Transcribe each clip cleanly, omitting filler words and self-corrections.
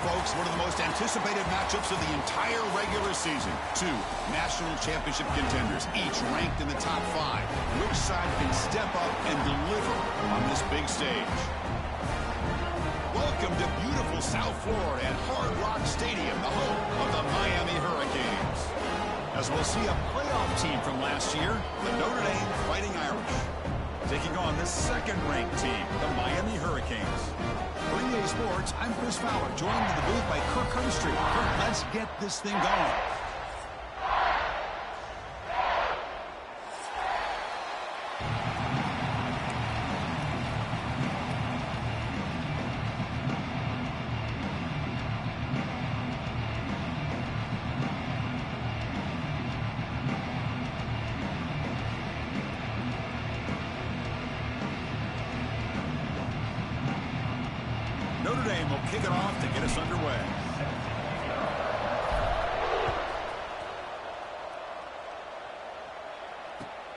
folks, one of the most anticipated matchups of the entire regular season. Two national championship contenders, each ranked in the top 5. Which side can step up and deliver on this big stage? Welcome to beautiful South Florida at Hard Rock Stadium, the home of the Miami Hurricanes. As we'll see a playoff team from last year, the Notre Dame Fighting Irish, taking on the second-ranked team, the Miami Hurricanes. For EA Sports, I'm Chris Fowler, joined in the booth by Kirk Herbstreit. Kirk, let's get this thing going. Notre Dame will kick it off to get us underway.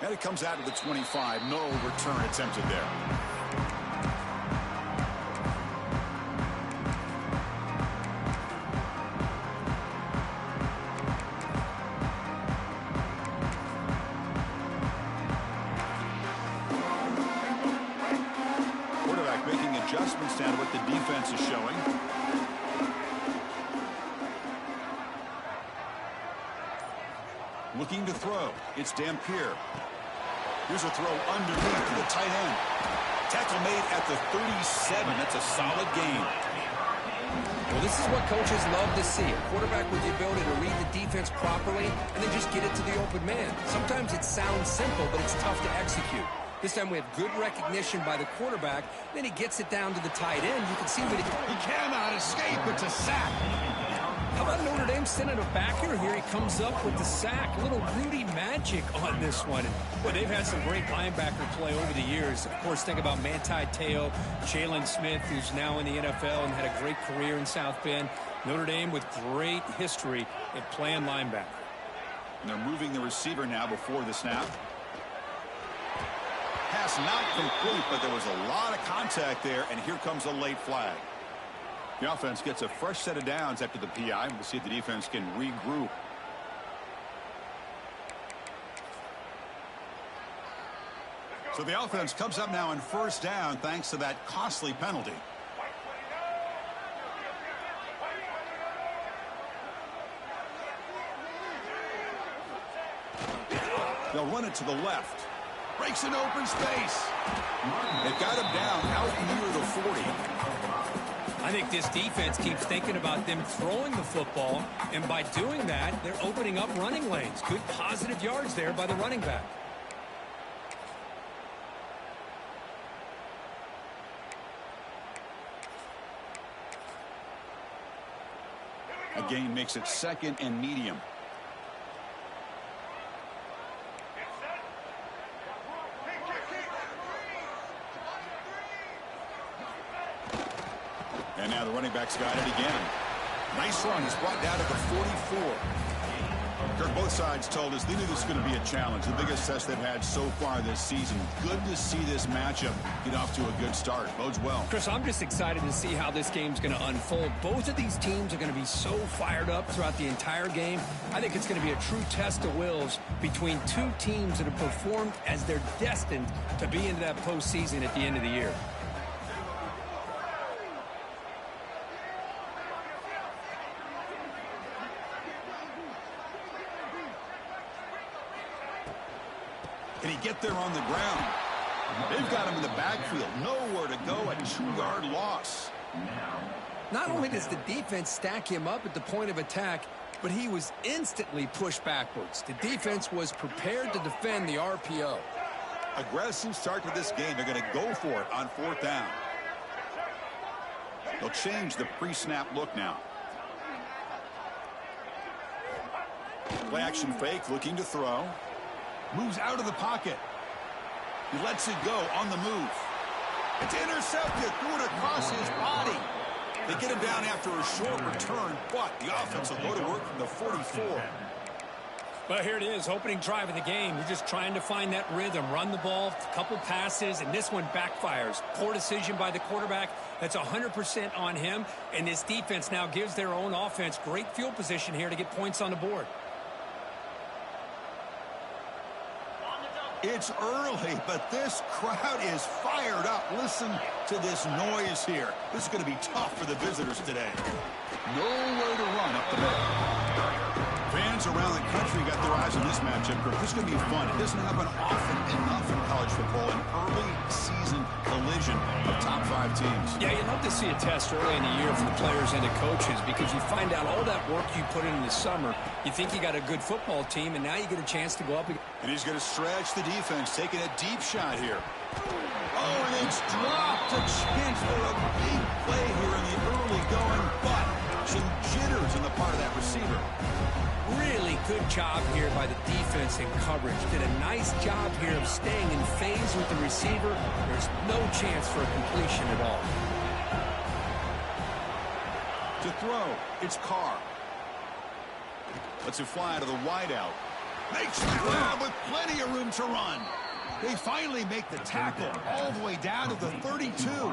And it comes out of the 25. No return attempted there. Adjustments down to what the defense is showing. Looking to throw. It's Dampier. Here's a throw underneath to the tight end. Tackle made at the 37. That's a solid gain. Well, this is what coaches love to see. A quarterback with the ability to read the defense properly and then just get it to the open man. Sometimes it sounds simple, but it's tough to execute. This time we have good recognition by the quarterback. Then he gets it down to the tight end. You can see what he cannot escape. It's a sack. How about Notre Dame sending a backer? Here he comes up with the sack. A little Rudy magic on this one. Well, they've had some great linebacker play over the years. Of course, think about Manti Te'o, Jalen Smith, who's now in the NFL and had a great career in South Bend. Notre Dame with great history at playing linebacker. And they're moving the receiver now before the snap. Pass not complete, but there was a lot of contact there, and here comes a late flag. The offense gets a fresh set of downs after the PI. We'll see if the defense can regroup. So the offense comes up now on first down thanks to that costly penalty. They'll run it to the left. Breaks an open space. It got him down out near the 40. I think this defense keeps thinking about them throwing the football, and by doing that, they're opening up running lanes. Good positive yards there by the running back. A gain makes it second and medium. And now the running back's got it again. Nice run. It's brought down to the 44. Kirk, both sides told us they knew this was going to be a challenge. The biggest test they've had so far this season. Good to see this matchup get off to a good start. Bodes well. Chris, I'm just excited to see how this game's going to unfold. Both of these teams are going to be so fired up throughout the entire game. I think it's going to be a true test of wills between two teams that have performed as they're destined to be into that postseason at the end of the year. Can he get there on the ground? They've got him in the backfield. Nowhere to go. A 2-yard loss. Not only does the defense stack him up at the point of attack, but he was instantly pushed backwards. The defense was prepared to defend the RPO. Aggressive start to this game. They're going to go for it on fourth down. They'll change the pre-snap look now. Play action fake, looking to throw. Moves out of the pocket. He lets it go on the move. It's intercepted. Threw it across his body. They get him down after a short return, but the offense will go to work from the 44. Well, here it is, opening drive of the game. You're just trying to find that rhythm, run the ball, a couple passes, and this one backfires. Poor decision by the quarterback. That's 100% on him, and this defense now gives their own offense great field position here to get points on the board. It's early, but this crowd is fired up. Listen to this noise here. This is going to be tough for the visitors today. Nowhere to run up the middle. Fans around the country got their eyes on this matchup. This is going to be fun. It doesn't happen often enough in college football, an early season collision of top 5 teams. Yeah, you'd love to see a test early in the year for the players and the coaches because you find out all that work you put in the summer. You think you got a good football team, and now you get a chance to go up. And he's going to stretch the defense, taking a deep shot here. Oh, and it's dropped. A chance for a big play here in the early going, but some jitters on the part of that receiver. Really good job here by the defense in coverage. Did a nice job here of staying in phase with the receiver. There's no chance for a completion at all. To throw, it's Carr. Lets it fly out of the wideout. Makes the grab with plenty of room to run. They finally make the tackle all the way down to the 32.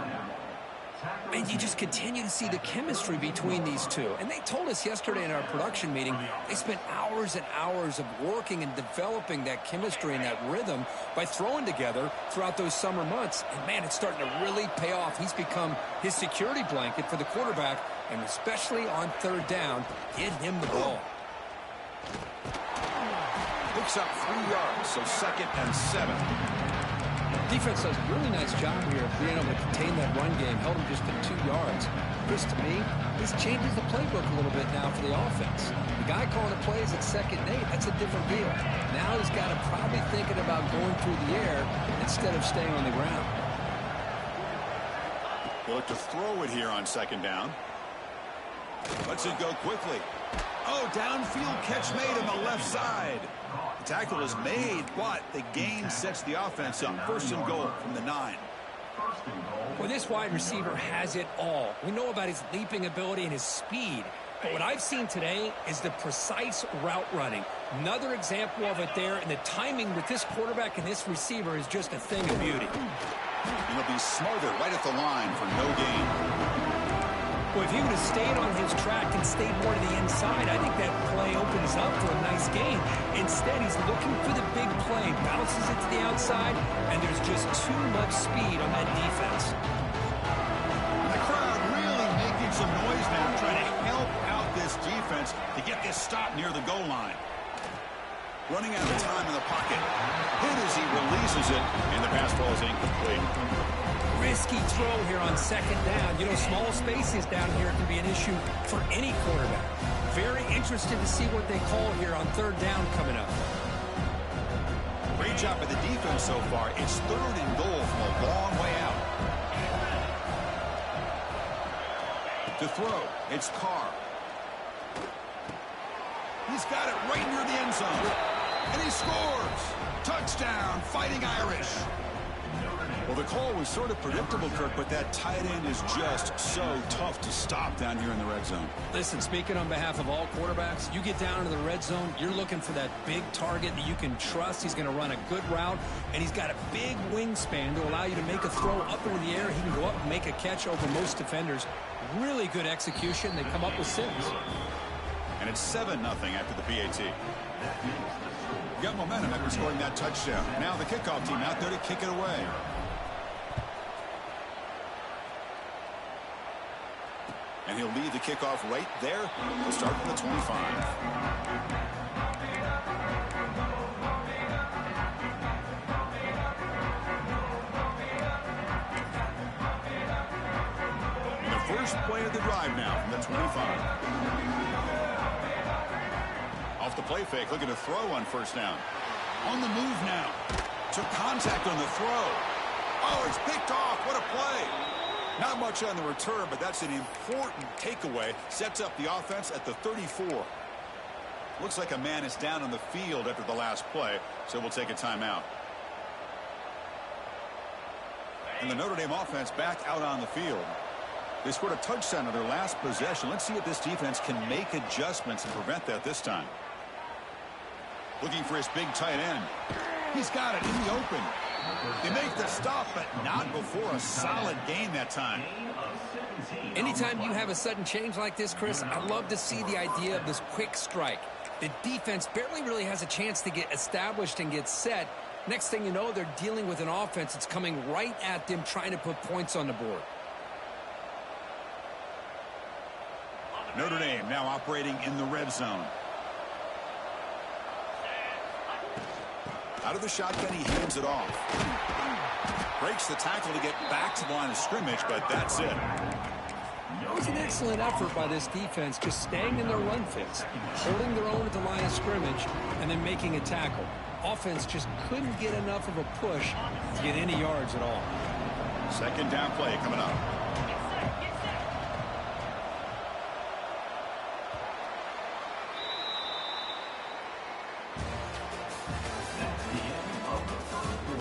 And you just continue to see the chemistry between these two. And they told us yesterday in our production meeting, they spent hours and hours of working and developing that chemistry and that rhythm by throwing together throughout those summer months. And, man, it's starting to really pay off. He's become his security blanket for the quarterback, and especially on third down, get him the ball. Picks up 3 yards, so 2nd and 7. Defense does a really nice job here of being able to contain that run game. Held him just to 2 yards. This, to me, this changes the playbook a little bit now for the offense. The guy calling the plays at 2nd and 8, that's a different deal. Now he's got to probably thinking about going through the air instead of staying on the ground. They look to throw it here on 2nd down. Lets it go quickly. Oh, downfield catch made on the left side. The tackle is made, but the gain sets the offense up. 1st and goal from the 9. Well, this wide receiver has it all. We know about his leaping ability and his speed. But what I've seen today is the precise route running. Another example of it there, and the timing with this quarterback and this receiver is just a thing of beauty. And he'll be smarter right at the line for no gain. Well, if he would have stayed on his track and stayed more to the inside, I think that play opens up for a nice gain. Instead, he's looking for the big play, bounces it to the outside, and there's just too much speed on that defense. The crowd really making some noise now, trying to help out this defense to get this stop near the goal line. Running out of time in the pocket. Hit as he releases it, and the pass ball is incomplete. Risky throw here on 2nd down. You know, small spaces down here can be an issue for any quarterback. Very interested to see what they call here on 3rd down coming up. Great job by the defense so far. It's 3rd and goal from a long way out. To throw, it's Carr. He's got it right near the end zone. And he scores. Touchdown, Fighting Irish. Well, the call was sort of predictable, Kirk, but that tight end is just so tough to stop down here in the red zone. Listen, speaking on behalf of all quarterbacks, you get down into the red zone, you're looking for that big target that you can trust. He's going to run a good route, and he's got a big wingspan to allow you to make a throw up into the air. He can go up and make a catch over most defenders. Really good execution. They come up with 6. And it's 7-0 after the PAT. Got momentum after scoring that touchdown. Now the kickoff team out there to kick it away. And he'll lead the kickoff right there. He'll start from the 25. And the first play of the drive now from the 25. Off the play fake, looking to throw on 1st down. On the move now. Took contact on the throw. Oh, it's picked off. What a play. Not much on the return, but that's an important takeaway. Sets up the offense at the 34. Looks like a man is down on the field after the last play, so we'll take a timeout. And the Notre Dame offense back out on the field. They scored a touchdown on their last possession. Let's see if this defense can make adjustments and prevent that this time. Looking for his big tight end. He's got it in the open. They make the stop, but not before a solid gain that time. Anytime you have a sudden change like this, Chris, I love to see the idea of this quick strike. The defense barely really has a chance to get established and get set. Next thing you know, they're dealing with an offense that's coming right at them, trying to put points on the board. Notre Dame now operating in the red zone. Out of the shotgun, he hands it off. Breaks the tackle to get back to the line of scrimmage, but that's it. It was an excellent effort by this defense, just staying in their run fits, holding their own at the line of scrimmage, and then making a tackle. Offense just couldn't get enough of a push to get any yards at all. Second down play coming up.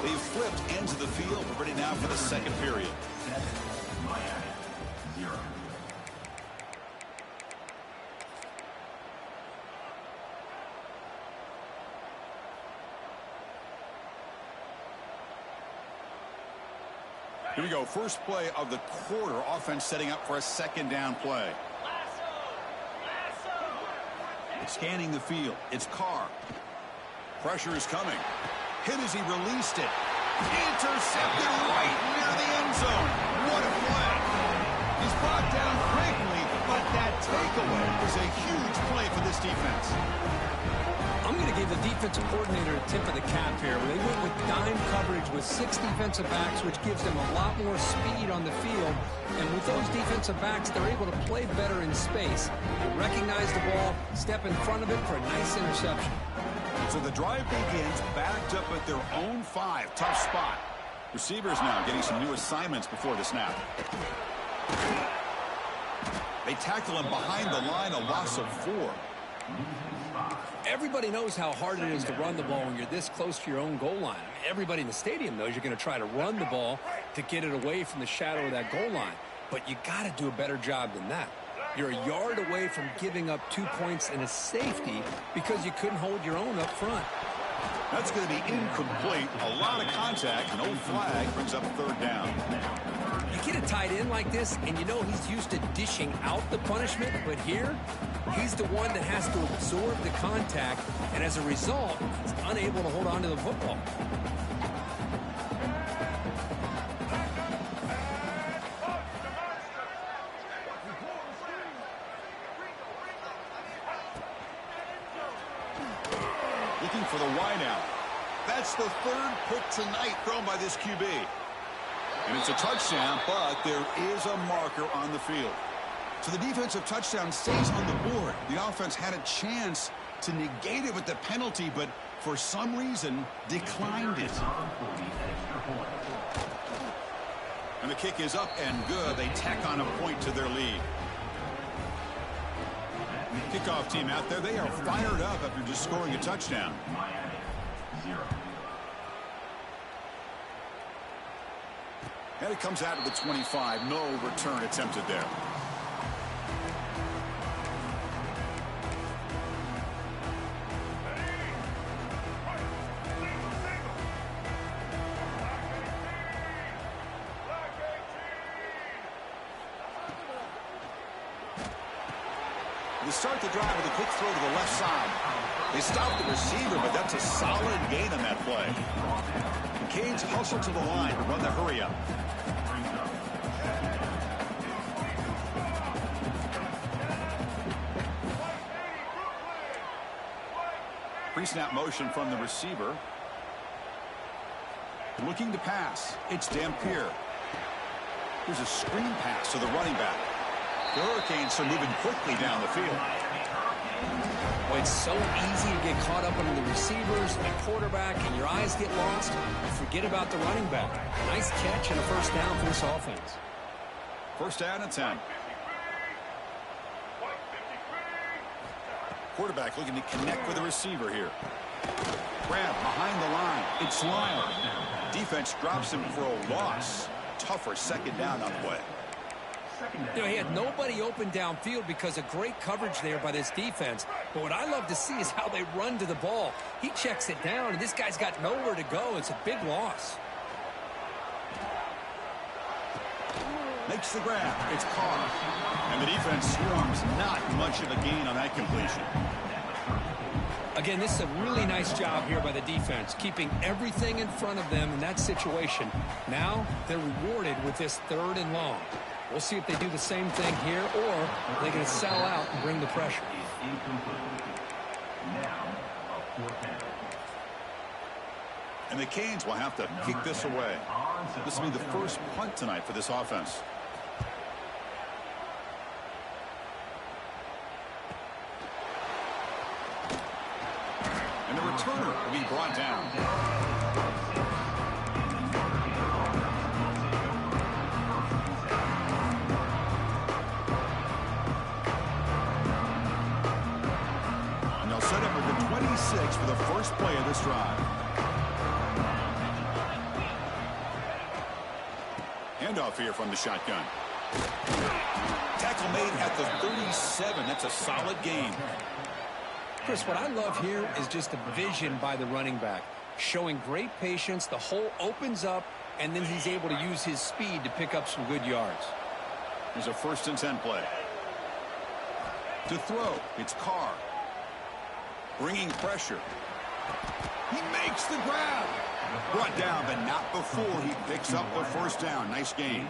They've flipped ends of the field. We're ready now for the second period. Here we go. First play of the quarter. Offense setting up for a second down play. Scanning the field. It's Carr. Pressure is coming. Hit as he released it. Intercepted right near the end zone. What a play. He's brought down quickly, but that takeaway is a huge play for this defense. I'm going to give the defensive coordinator a tip of the cap here. They went with dime coverage with 6 defensive backs, which gives them a lot more speed on the field. And with those defensive backs, they're able to play better in space. They recognize the ball, step in front of it for a nice interception. So the drive begins backed up at their own 5. Tough spot. Receivers now getting some new assignments before the snap. They tackle him behind the line, a loss of 4. Everybody knows how hard it is to run the ball when you're this close to your own goal line. Everybody in the stadium knows you're going to try to run the ball to get it away from the shadow of that goal line. But you got to do a better job than that. You're a yard away from giving up 2 points and a safety because you couldn't hold your own up front. That's going to be incomplete. A lot of contact. No flag brings up third down. You get a tight end like this, and you know he's used to dishing out the punishment, but here, he's the one that has to absorb the contact, and as a result, he's unable to hold on to the football. Looking for the wideout. That's the third pick tonight thrown by this QB. And it's a touchdown, but there is a marker on the field. So the defensive touchdown stays on the board. The offense had a chance to negate it with the penalty, but for some reason declined it. And the kick is up and good. They tack on a point to their lead. Kickoff team out there, they are fired up after just scoring a touchdown. And it comes out of the 25. No return attempted there. They start the drive with a quick throw to the left side. They stop the receiver, but that's a solid gain on that play. The Canes hustle to the line to run the hurry up. Pre-snap motion from the receiver. Looking to pass. It's Dampier. Here's a screen pass to the running back. The Hurricanes are moving quickly down the field. Well, it's so easy to get caught up under the receivers, the quarterback, and your eyes get lost. You forget about the running back. Nice catch and a first down for this offense. First down and 10. Quarterback looking to connect with the receiver here. Grab behind the line. It's Lyle. Defense drops him for a loss. Tougher second down on the way. You know, he had nobody open downfield because of great coverage there by this defense. But what I love to see is how they run to the ball. He checks it down, and this guy's got nowhere to go. It's a big loss. Makes the grab. It's Carr. And the defense swarms. Not much of a gain on that completion. Again, this is a really nice job here by the defense, keeping everything in front of them in that situation. Now they're rewarded with this 3rd and long. We'll see if they do the same thing here, or they're going to sell out and bring the pressure. And the Canes will have to kick this away. This will be the first punt tonight for this offense. And the returner will be brought down. And they'll set up with the 26 for the first play of this drive. Handoff here from the shotgun. Tackle made at the 37. That's a solid gain. Chris, what I love here is just the vision by the running back, showing great patience. The hole opens up, and then he's able to use his speed to pick up some good yards. There's a 1st and 10 play. To throw, it's Carr. Bringing pressure. He makes the grab. Brought down, but not before he picks up the 1st down. Nice gain.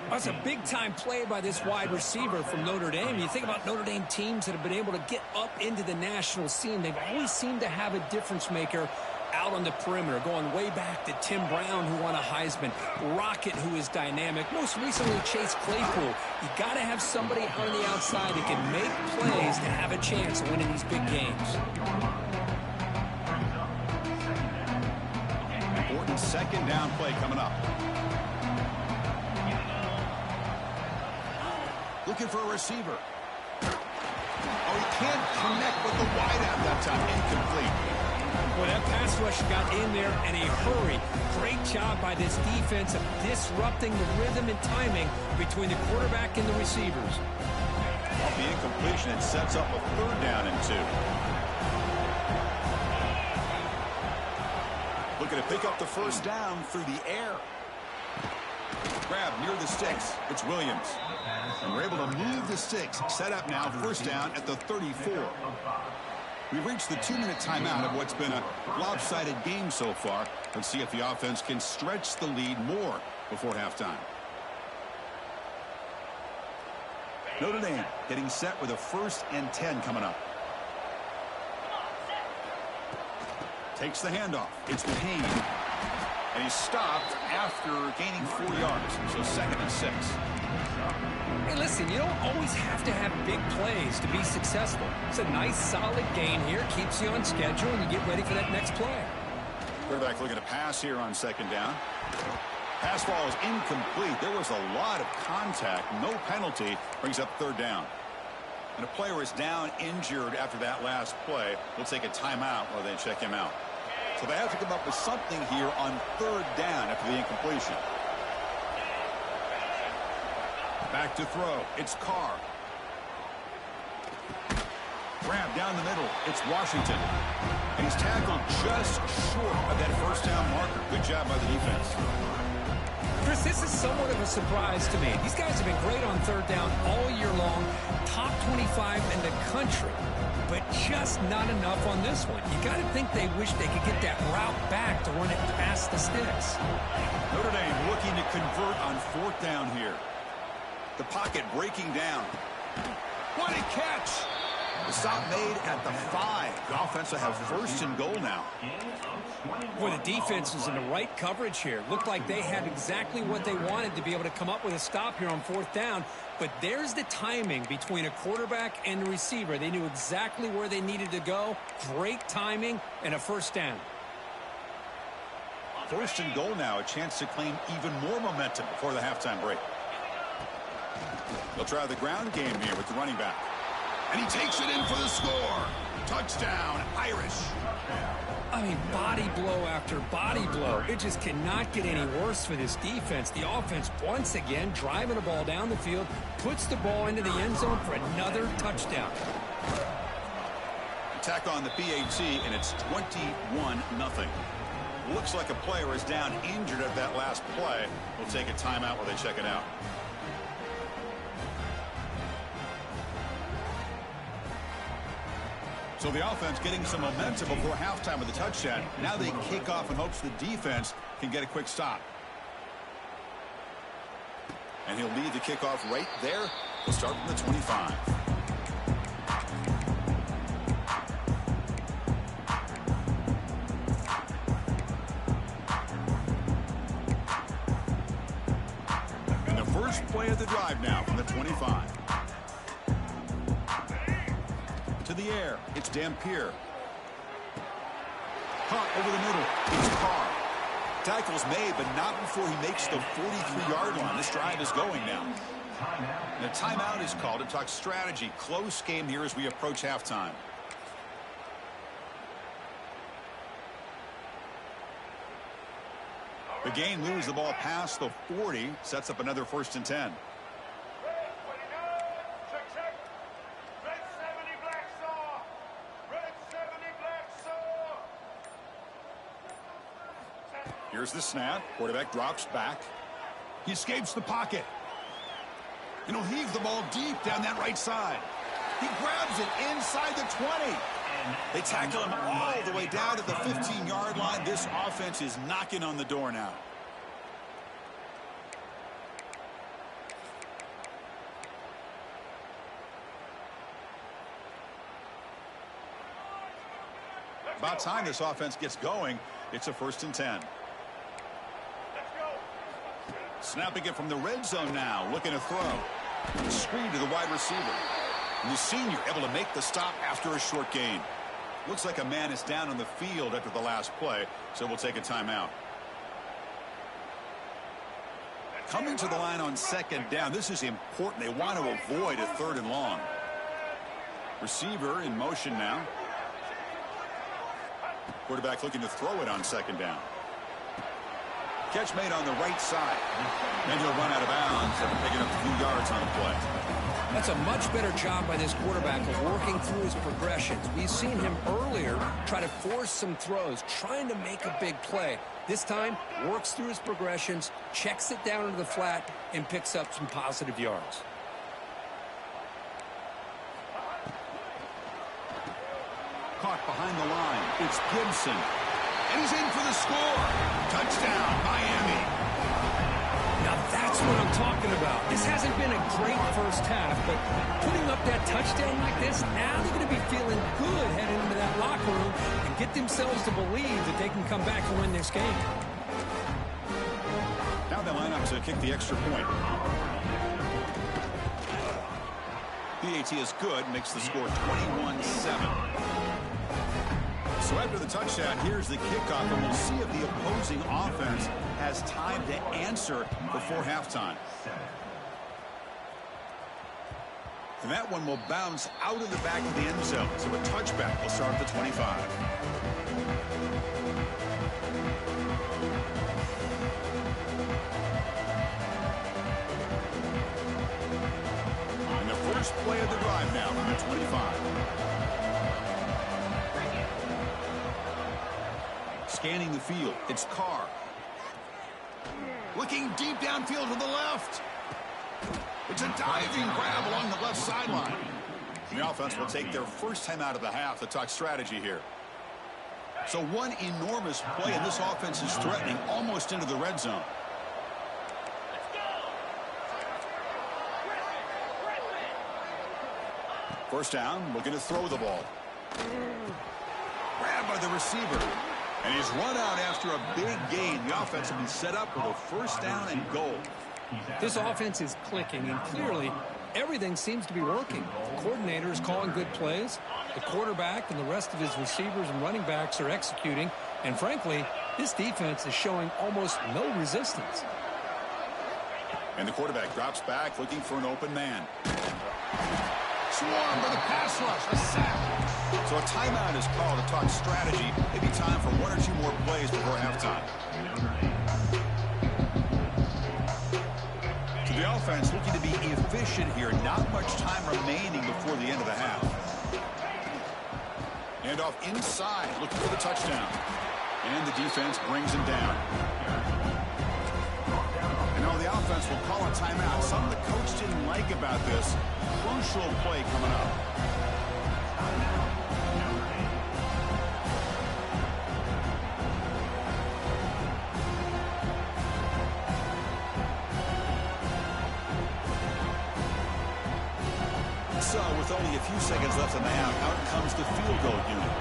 That's a big-time play by this wide receiver from Notre Dame. You think about Notre Dame teams that have been able to get up into the national scene. They've always seemed to have a difference maker out on the perimeter, going way back to Tim Brown, who won a Heisman, Rocket, who is dynamic, most recently Chase Claypool. You got to have somebody on the outside that can make plays to have a chance of winning these big games. Important 2nd down play coming up. Looking for a receiver. Oh, he can't connect with the wideout that time. Incomplete. Well, that pass rush got in there in a hurry. Great job by this defense of disrupting the rhythm and timing between the quarterback and the receivers. Off the incompletion, it sets up a 3rd down and 2. Looking to pick up the 1st down through the air. Grab near the sticks. It's Williams. And we're able to move the sticks. Set up now, 1st down at the 34. We've reached the 2-minute timeout of what's been a lopsided game so far. Let's see if the offense can stretch the lead more before halftime. Notre Dame getting set with a 1st and 10 coming up. Takes the handoff. It's Payne. And he's stopped after gaining 4 yards. So 2nd and 6. Hey, listen, you don't always have to have big plays to be successful. It's a nice, solid gain here. Keeps you on schedule, and you get ready for that next play. Quarterback looking to pass here on 2nd down. Pass ball is incomplete. There was a lot of contact. No penalty. Brings up 3rd down. And a player is down injured after that last play. We'll take a timeout while they check him out. So they have to come up with something here on 3rd down after the incompletion. Back to throw. It's Carr. Grab down the middle. It's Washington. And he's tackled just short of that 1st down marker. Good job by the defense. Chris, this is somewhat of a surprise to me. These guys have been great on 3rd down all year long. Top 25 in the country. But just not enough on this one. You got to think they wish they could get that route back to run it past the sticks. Notre Dame looking to convert on 4th down here. The pocket breaking down. What a catch! The stop made at the 5. The offense will have 1st and goal now. Boy, the defense is in the right coverage here. Looked like they had exactly what they wanted to be able to come up with a stop here on 4th down. But there's the timing between a quarterback and the receiver. They knew exactly where they needed to go. Great timing and a 1st down. 1st and goal now. A chance to claim even more momentum before the halftime break. They'll try the ground game here with the running back. And he takes it in for the score. Touchdown, Irish. I mean, body blow after body blow. It just cannot get any worse for this defense. The offense, once again, driving the ball down the field, puts the ball into the end zone for another touchdown. Attack on the PAT, and it's 21-0. Looks like a player is down injured at that last play. We'll take a timeout while they check it out. So the offense getting some momentum before halftime with a touchdown. Now they kick off in hopes the defense can get a quick stop. And he'll lead the kickoff right there. We'll start from the 25. And the first play of the drive now from the 25. To the air, it's Dampier. Caught over the middle, it's Carr. Tackle's made, but not before he makes the 43-yard line. This drive is going now. And a timeout is called to talk strategy. Close game here as we approach halftime. The game moves the ball past the 40, sets up another 1st and 10. Here's the snap. Quarterback drops back. He escapes the pocket. And he'll heave the ball deep down that right side. He grabs it inside the 20. They tackle him all the way down to the 15-yard line. This offense is knocking on the door now. About time this offense gets going. It's a 1st and 10. Snapping it from the red zone now, looking to throw. Screen to the wide receiver. And the senior able to make the stop after a short gain. Looks like a man is down on the field after the last play, so we'll take a timeout. Coming to the line on 2nd down, this is important. They want to avoid a 3rd and long. Receiver in motion now. Quarterback looking to throw it on 2nd down. Catch made on the right side. And he'll run out of bounds after picking up a few yards on the play. That's a much better job by this quarterback of working through his progressions. We've seen him earlier try to force some throws, trying to make a big play. This time, works through his progressions, checks it down into the flat, and picks up some positive yards. Caught behind the line. It's Gibson. And he's in for the score. Touchdown, Miami. Now that's what I'm talking about. This hasn't been a great first half, but putting up that touchdown like this, now they're going to be feeling good heading into that locker room and get themselves to believe that they can come back and win this game. Now they line up to kick the extra point. PAT is good, makes the score 21-7. So after the touchdown, here's the kickoff, and we'll see if the opposing offense has time to answer before halftime. And that one will bounce out of the back of the end zone. So a touchback will start at the 25. And the first play of the drive now from the 25. Scanning the field, it's Carr. Looking deep downfield to the left. It's a diving grab along the left sideline. The offense will take their first time out of the half to talk strategy here. So one enormous play, and this offense is threatening almost into the red zone. First down, looking to throw the ball. Grabbed by the receiver. And he's run out after a big gain. The offense will be set up with a 1st down and goal. This offense is clicking, and clearly everything seems to be working. The coordinator is calling good plays. The quarterback and the rest of his receivers and running backs are executing. And frankly, this defense is showing almost no resistance. And the quarterback drops back looking for an open man. swarmed by the pass rush. A sack. So a timeout is called to talk strategy. Maybe time for one or two more plays before halftime. So the offense looking to be efficient here. Not much time remaining before the end of the half. And off inside, looking for the touchdown. And the defense brings him down. And now the offense will call a timeout. Something the coach didn't like about this. Crucial play coming up. So, with only a few seconds left in the half, out comes the field goal unit.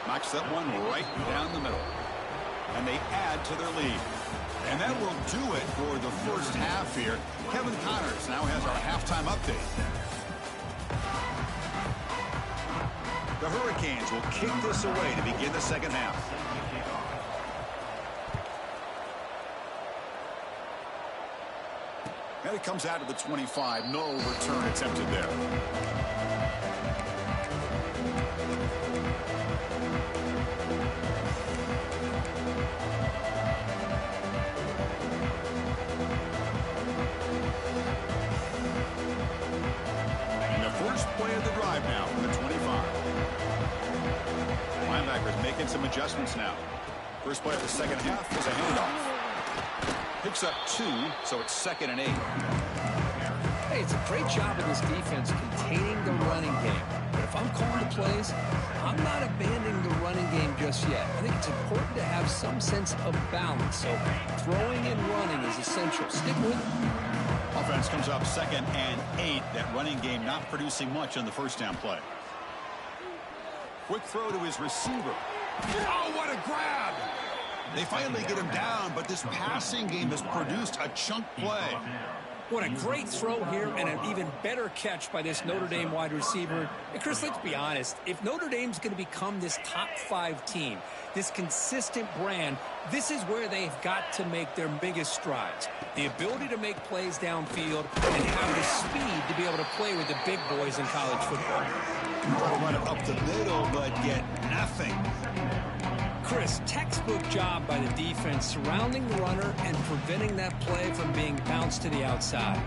Knocks that one right down the middle. And they add to their lead. And that will do it for the first half here. Kevin Connors now has our halftime update. The Hurricanes will kick this away to begin the second half. And it comes out of the 25. No return attempted there. And the first play of the drive now from the 25. Linebackers making some adjustments now. First play of the second half is a handoff. Picks up 2, so it's 2nd and 8. Hey, it's a great job of this defense containing the running game. But if I'm calling the plays, I'm not abandoning the running game just yet. I think it's important to have some sense of balance. So throwing and running is essential. Stick with it. Offense comes up 2nd and 8. That running game not producing much on the first down play. Quick throw to his receiver. Oh, what a grab! They finally get him down, but this passing game has produced a chunk play. What a great throw here and an even better catch by this Notre Dame wide receiver. And Chris, let's be honest. If Notre Dame's going to become this top 5 team, this consistent brand, this is where they've got to make their biggest strides. The ability to make plays downfield and have the speed to be able to play with the big boys in college football. Try to run it up the middle, but get nothing. Chris, textbook job by the defense surrounding the runner and preventing that play from being bounced to the outside.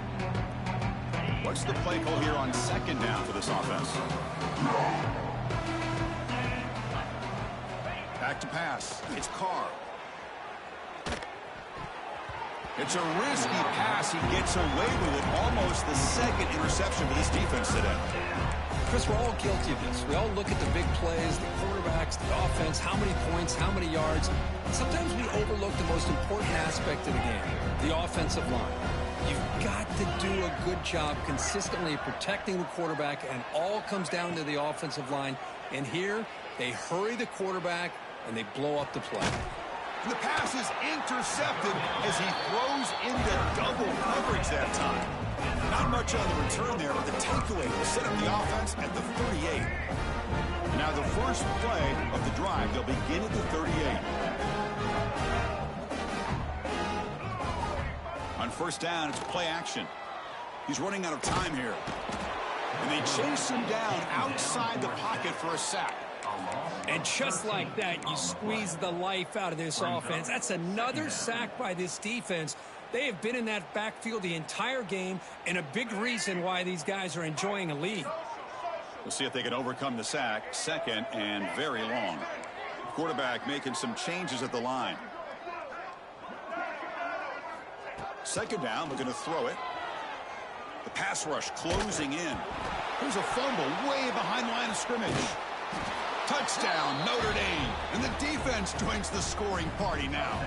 What's the play call here on second down for this offense? Back to pass. It's Carr. It's a risky pass. He gets away with it. Almost the second interception for this defense today. Chris, we're all guilty of this. We all look at the big plays, the quarterbacks, the offense, how many points, how many yards. Sometimes we overlook the most important aspect of the game, the offensive line. You've got to do a good job consistently protecting the quarterback, and all comes down to the offensive line. And here, they hurry the quarterback, and they blow up the play. The pass is intercepted as he throws into double coverage that time. Not much on the return there, but the takeaway will set up the offense at the 38. Now the first play of the drive, they'll begin at the 38. On first down, it's play action. He's running out of time here. And they chase him down outside the pocket for a sack. And just like that, you squeeze the life out of this offense. That's another sack by this defense. They have been in that backfield the entire game, and a big reason why these guys are enjoying a lead. We'll see if they can overcome the sack. 2nd and very long. Quarterback making some changes at the line. 2nd down, looking to throw it. The pass rush closing in. There's a fumble way behind the line of scrimmage. Touchdown, Notre Dame. And the defense joins the scoring party now.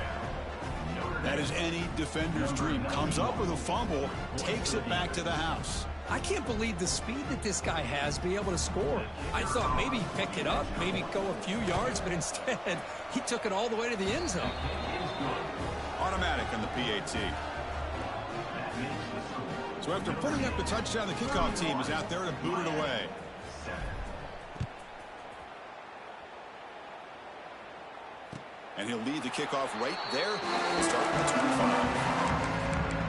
That is any defender's dream. Comes up with a fumble, takes it back to the house. I can't believe the speed that this guy has to be able to score. I thought maybe he picked it up, maybe go a few yards, but instead he took it all the way to the end zone. Automatic on the PAT. So after putting up the touchdown, the kickoff team is out there to boot it away. And he'll lead the kickoff right there. Start with the 25.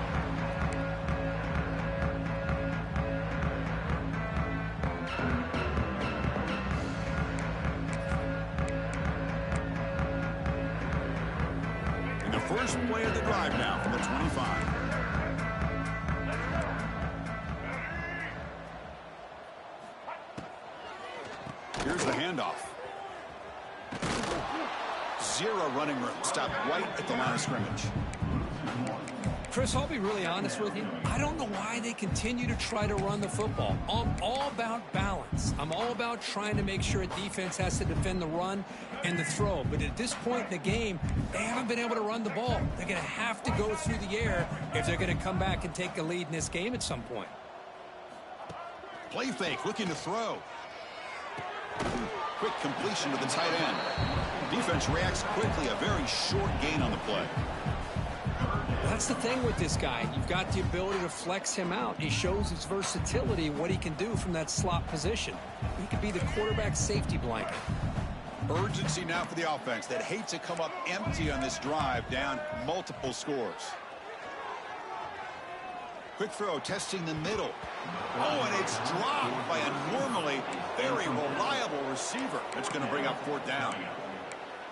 first play of the drive now from the 25. Here's the handoff. Zero running room. Stop right at the line of scrimmage. Chris, I'll be really honest with you. I don't know why they continue to try to run the football. I'm all about balance. I'm all about trying to make sure a defense has to defend the run and the throw. But at this point in the game, they haven't been able to run the ball. They're going to have to go through the air if they're going to come back and take a lead in this game at some point. Play fake, looking to throw. Quick completion to the tight end. Defense reacts quickly, a very short gain on the play. That's the thing with this guy. You've got the ability to flex him out. He shows his versatility, what he can do from that slot position. He could be the quarterback's safety blanket. Urgency now for the offense that hate to come up empty on this drive, down multiple scores. Quick throw, testing the middle. Oh, and it's dropped by a normally very reliable receiver. That's going to bring up fourth down.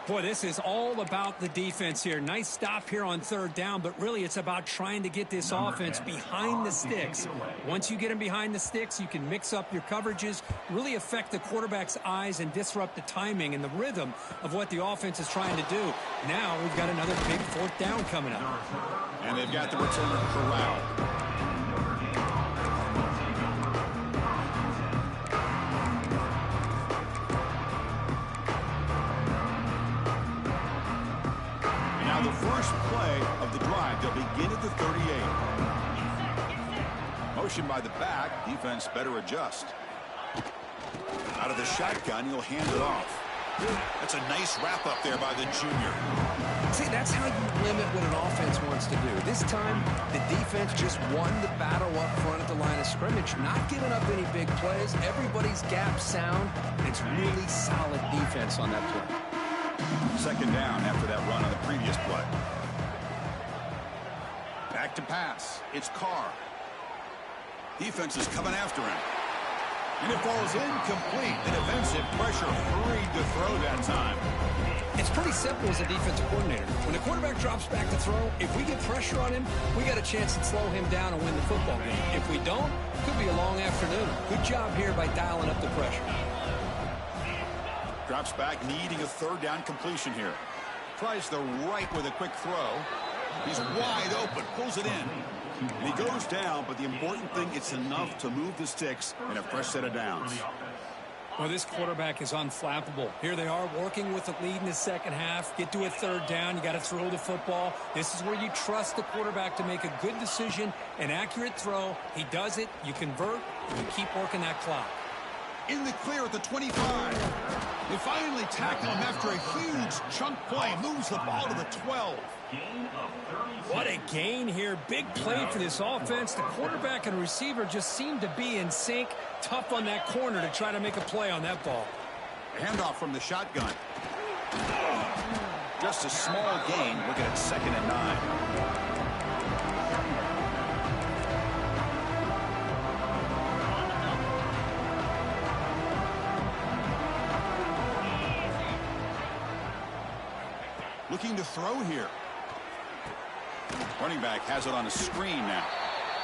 Boy, this is all about the defense here. Nice stop here on third down, but really it's about trying to get this offense behind the sticks. Once you get them behind the sticks, you can mix up your coverages, really affect the quarterback's eyes and disrupt the timing and the rhythm of what the offense is trying to do. Now we've got another big fourth down coming up. And they've got the returner corralled. The first play of the drive, they'll begin at the 38. Motion by the back, defense better adjust. Out of the shotgun, he'll hand it off. That's a nice wrap up there by the junior. See, that's how you limit what an offense wants to do. This time, the defense just won the battle up front at the line of scrimmage, not giving up any big plays. Everybody's gap sound. It's really solid defense on that play. Second down after that run on the previous play. Back to pass. It's Carr. Defense is coming after him. And it falls incomplete. The defensive pressure hurried to throw that time. It's pretty simple as a defensive coordinator. When the quarterback drops back to throw, if we get pressure on him, we got a chance to slow him down and win the football game. If we don't, it could be a long afternoon. Good job here by dialing up the pressure. Drops back, needing a third down completion here. Tries the right with a quick throw. He's wide open, pulls it in. And he goes down, but the important thing, it's enough to move the sticks in a fresh set of downs. Well, this quarterback is unflappable. Here they are working with the lead in the second half. Get to a third down. You got to throw the football. This is where you trust the quarterback to make a good decision, an accurate throw. He does it. You convert. And you keep working that clock. In the clear at the 25. They finally tackle him after a huge chunk play. Moves the ball to the 12. What a gain here. Big play for this offense. The quarterback and receiver just seem to be in sync. Tough on that corner to try to make a play on that ball. Handoff from the shotgun. Just a small gain. Looking at 2nd and 9. Looking to throw here. Running back has it on a screen now.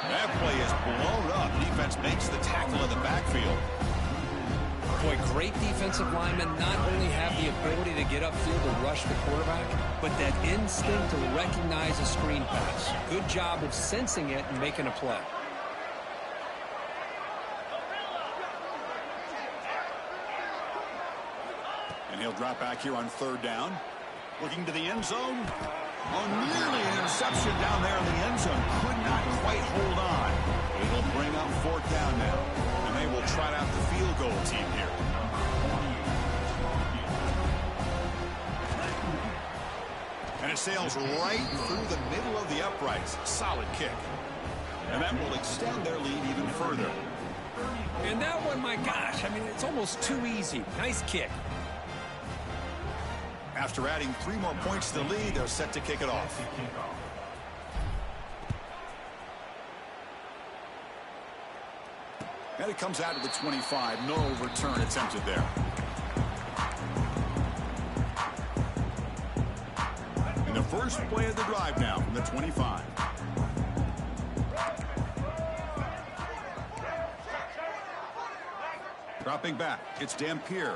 That play is blown up. Defense makes the tackle in the backfield. Boy, great defensive linemen not only have the ability to get upfield and rush the quarterback, but that instinct to recognize a screen pass. Good job of sensing it and making a play. And he'll drop back here on third down. Looking to the end zone. Oh, nearly an interception down there in the end zone. Could not quite hold on. It'll bring up fourth down now. And they will trot out the field goal team here. And it sails right through the middle of the uprights. Solid kick. And that will extend their lead even further. And that one, my gosh, I mean, it's almost too easy. Nice kick. After adding 3 more points to the lead, they're set to kick it off. And it comes out to the 25. No return attempted there. And the first play of the drive now from the 25. Dropping back, it's Dampier.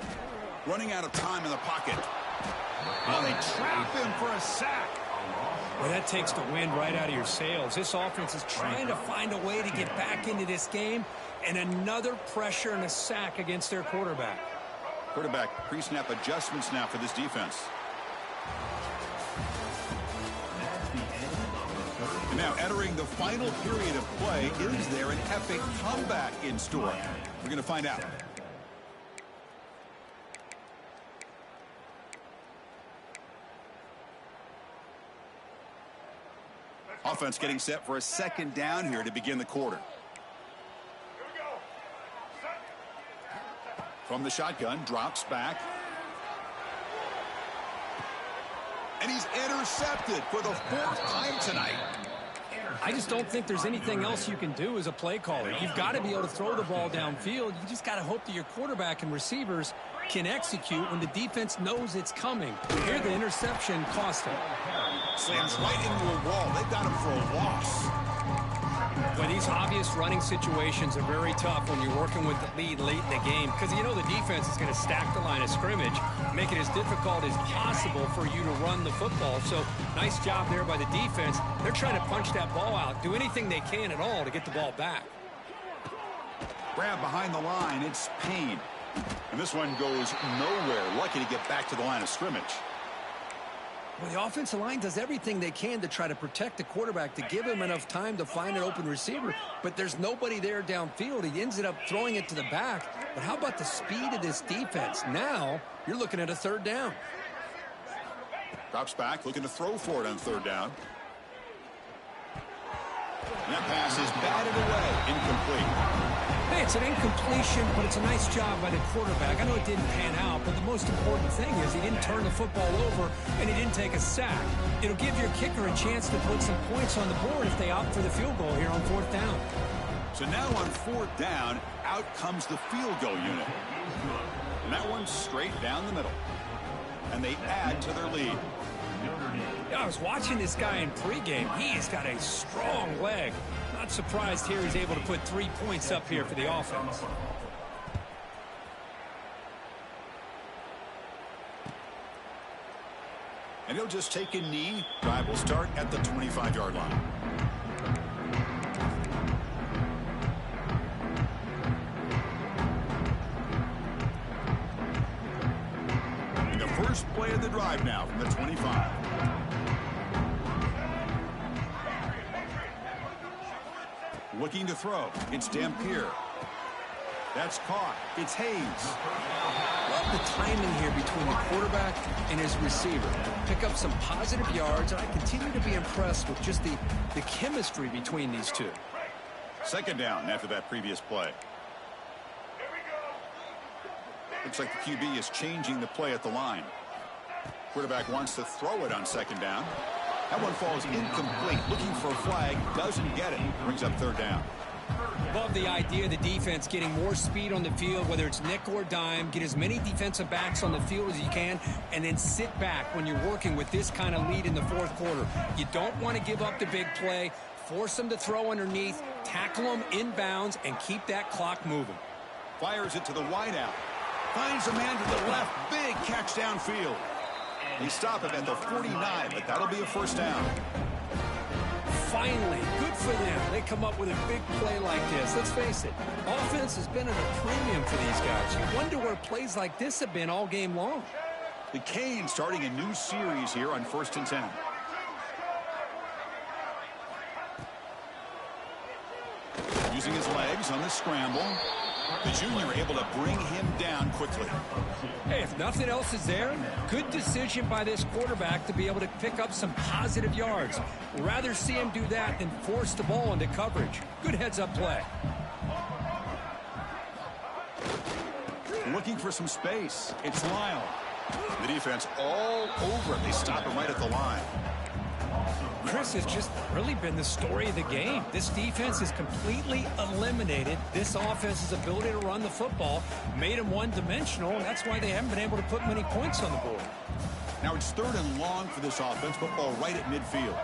Running out of time in the pocket. Oh, they trap him for a sack. Well, that takes the wind right out of your sails. This offense is trying to find a way to get back into this game, and another pressure and a sack against their quarterback. Quarterback pre-snap adjustments now for this defense. And now entering the final period of play, is there an epic comeback in store? We're going to find out. Offense getting set for a second down here to begin the quarter. From the shotgun, drops back. And he's intercepted for the 4th time tonight. I just don't think there's anything else you can do as a play caller. You've got to be able to throw the ball downfield. You just got to hope that your quarterback and receivers can execute when the defense knows it's coming. Here, the interception cost him. Slams right into a wall. They've got him for a loss. But these obvious running situations are very tough when you're working with the lead late in the game, because you know the defense is going to stack the line of scrimmage, make it as difficult as possible for you to run the football. So nice job there by the defense. They're trying to punch that ball out, do anything they can at all to get the ball back. Grab behind the line. It's Payne. And this one goes nowhere. Lucky to get back to the line of scrimmage. Well, the offensive line does everything they can to try to protect the quarterback, to give him enough time to find an open receiver, but there's nobody there downfield. He ends up throwing it to the back. But how about the speed of this defense? Now you're looking at a 3rd down. Drops back, looking to throw for it on 3rd down. And that pass is batted away, incomplete. Hey, it's an incompletion, but it's a nice job by the quarterback. I know it didn't pan out, but the most important thing is he didn't turn the football over and he didn't take a sack. It'll give your kicker a chance to put some points on the board if they opt for the field goal here on 4th down. So now on 4th down, out comes the field goal unit. And that one's straight down the middle. And they add to their lead. Yeah, I was watching this guy in pregame. He's got a strong leg. Not surprised here he's able to put 3 points up here for the offense. And he'll just take a knee. Drive will start at the 25-yard line. And the first play of the drive now from the 25. Looking to throw. It's Dampier. That's caught. It's Hayes. Love the timing here between the quarterback and his receiver. Pick up some positive yards, and I continue to be impressed with just the chemistry between these two. 2nd down after that previous play. Looks like the QB is changing the play at the line. Quarterback wants to throw it on 2nd down. That one falls incomplete. Looking for a flag. Doesn't get it. Brings up 3rd down. Love the idea of the defense getting more speed on the field, whether it's nickel or dime. Get as many defensive backs on the field as you can, and then sit back when you're working with this kind of lead in the 4th quarter. You don't want to give up the big play. Force them to throw underneath. Tackle them inbounds and keep that clock moving. Fires it to the wideout. Finds a man to the left. Big catch downfield. They stop him at the 49, but that'll be a 1st down. Finally, good for them. They come up with a big play like this. Let's face it, offense has been at a premium for these guys. You wonder where plays like this have been all game long. The Canes starting a new series here on 1st and 10. Using his legs on the scramble. The junior able to bring him down quickly. Hey, if nothing else is there, good decision by this quarterback to be able to pick up some positive yards. Rather see him do that than force the ball into coverage. Good heads-up play. Looking for some space. It's Lyle. The defense all over it. They stop him right at the line. Chris, has just really been the story of the game. This defense has completely eliminated this offense's ability to run the football, made them one-dimensional, and that's why they haven't been able to put many points on the board. Now it's 3rd and long for this offense. Football right at midfield.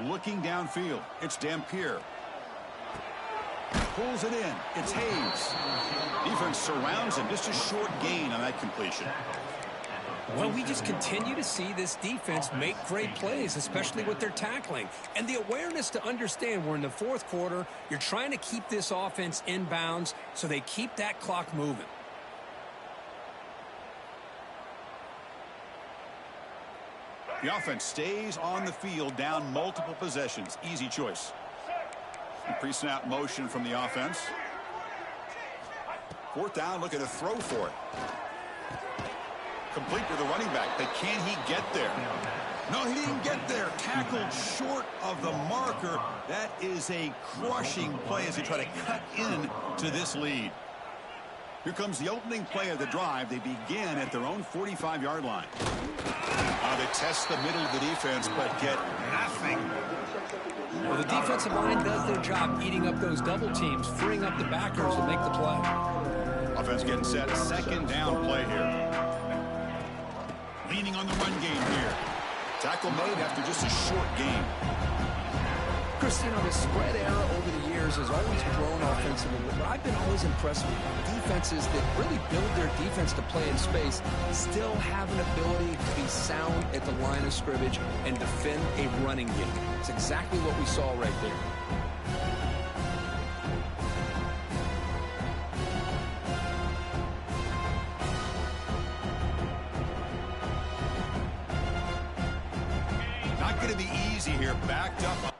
Looking downfield. It's Dampier. Pulls it in. It's Hayes. Defense surrounds him. Just a short gain on that completion. Well, we just continue to see this defense make great plays, especially with their tackling. And the awareness to understand we're in the 4th quarter. You're trying to keep this offense in bounds so they keep that clock moving. The offense stays on the field, down multiple possessions. Easy choice. Pre-snap motion from the offense. 4th down, looking to throw for it. Complete to the running back, but can he get there? No, he didn't get there. Tackled short of the marker. That is a crushing play as they try to cut in to this lead. Here comes the opening play of the drive. They begin at their own 45-yard line. They test the middle of the defense, but get nothing. Well, the defensive line does their job eating up those double teams, freeing up the backers to make the play. Offense getting set. 2nd down play here. Leaning on the run game here. Tackle made after just a short game. Chris, you know, the spread era over the years has always grown offensively, but I've been always impressed with defenses that really build their defense to play in space, still have an ability to be sound at the line of scrimmage and defend a running game. It's exactly what we saw right there. Not going to be easy here. Backed up.